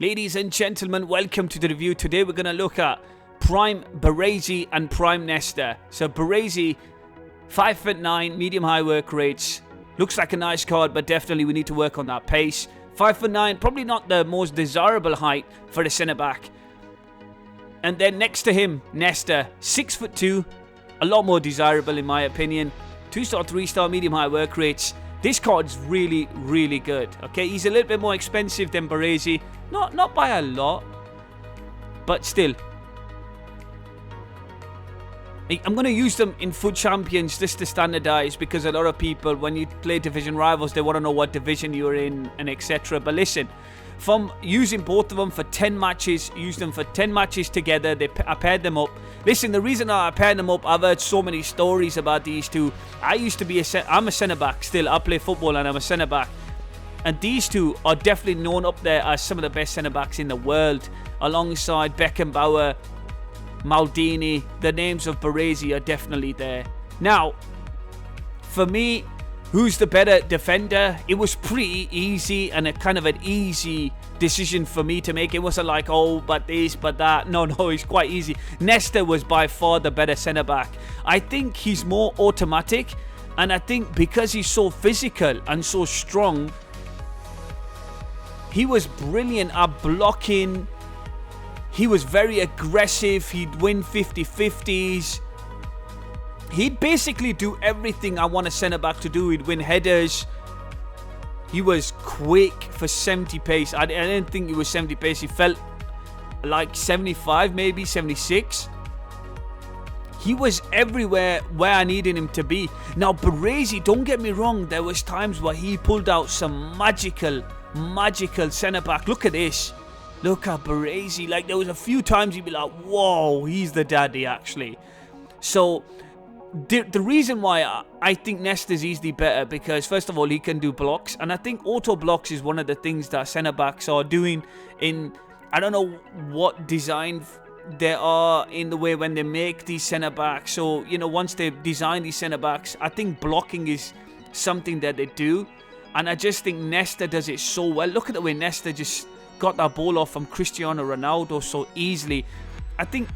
Ladies and gentlemen, welcome to the review. Today we're going to look at Prime Baresi and Prime Nesta. So Baresi, 5'9", medium-high work rates. Looks like a nice card, but definitely we need to work on that pace. 5'9", probably not the most desirable height for a centre-back. And then next to him, Nesta, 6'2", a lot more desirable in my opinion. 2-star, 3-star, medium-high work rates. This card's really, really good. Okay, he's a little bit more expensive than Baresi. Not by a lot, but still. I'm going to use them in FUT Champions just to standardize, because a lot of people, when you play division rivals, they want to know what division you're in and etc. But listen, from using both of them for 10 matches, use them for 10 matches together, I paired them up. Listen, the reason I paired them up, I've heard so many stories about these two. I'm a centre-back still. I play football and I'm a centre-back. And these two are definitely known up there as some of the best centre-backs in the world. Alongside Beckenbauer, Maldini, the names of Baresi are definitely there. Now, for me, who's the better defender? It was pretty easy and a kind of an easy decision for me to make. It wasn't like, oh, but this, but that. No, it's quite easy. Nesta was by far the better centre-back. I think he's more automatic, and I think because he's so physical and so strong, he was brilliant at blocking. He was very aggressive. He'd win 50-50s. He'd basically do everything I want a centre-back to do. He'd win headers. He was quick for 70 pace. I didn't think he was 70 pace. He felt like 75, maybe 76. He was everywhere where I needed him to be. Now, Baresi, don't get me wrong. There was times where he pulled out some magical centre-back. Look at this. Look at Baresi. Like, there was a few times you'd be like, whoa, he's the daddy, actually. So, the reason why I think Nesta's easily better, because, first of all, he can do blocks. And I think auto blocks is one of the things that centre-backs are doing in, I don't know what design there are in the way when they make these centre-backs. So, you know, once they design these centre-backs, I think blocking is something that they do. And I just think Nesta does it so well. Look at the way Nesta just got that ball off from Cristiano Ronaldo so easily. I think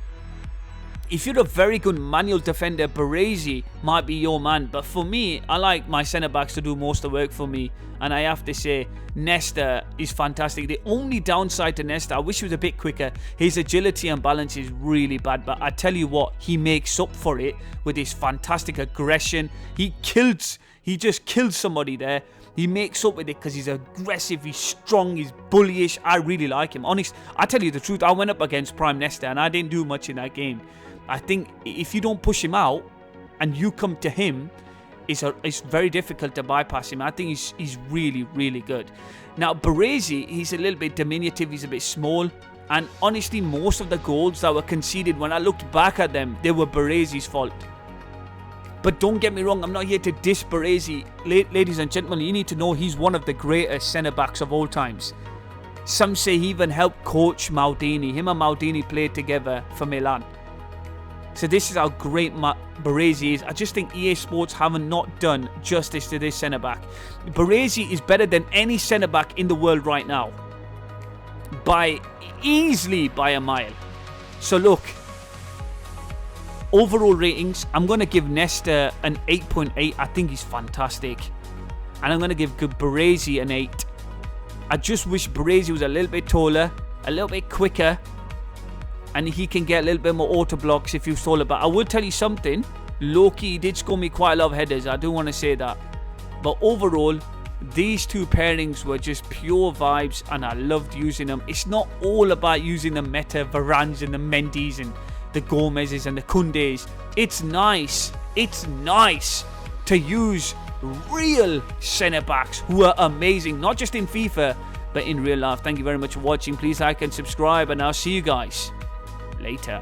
if you're a very good manual defender, Baresi might be your man. But for me, I like my centre-backs to do most of the work for me. And I have to say, Nesta is fantastic. The only downside to Nesta, I wish he was a bit quicker. His agility and balance is really bad. But I tell you what, he makes up for it with his fantastic aggression. He just killed somebody there. He makes up with it because he's aggressive, he's strong, he's bullyish. I really like him. Honest, I tell you the truth, I went up against Prime Nesta and I didn't do much in that game. I think if you don't push him out and you come to him, it's very difficult to bypass him. I think he's really, really good. Now, Baresi, he's a little bit diminutive, he's a bit small. And honestly, most of the goals that were conceded, when I looked back at them, they were Baresi's fault. But don't get me wrong, I'm not here to diss Baresi. Ladies and gentlemen, you need to know he's one of the greatest centre-backs of all times. Some say he even helped coach Maldini. Him and Maldini played together for Milan. So this is how great Baresi is. I just think EA Sports haven't not done justice to this centre-back. Baresi is better than any centre-back in the world right now. Easily by a mile. So look, overall ratings, I'm going to give Nesta an 8.8. I think he's fantastic. And I'm going to give Baresi an 8. I just wish Baresi was a little bit taller, a little bit quicker, and he can get a little bit more auto blocks if he was taller. But I would tell you something, low-key, he did score me quite a lot of headers. I do want to say that. But overall, these two pairings were just pure vibes, and I loved using them. It's not all about using the Meta Varans and the Mendys and the Gomez's and the Kundes. It's nice to use real centre-backs who are amazing, not just in FIFA, but in real life. Thank you very much for watching. Please like and subscribe, and I'll see you guys later.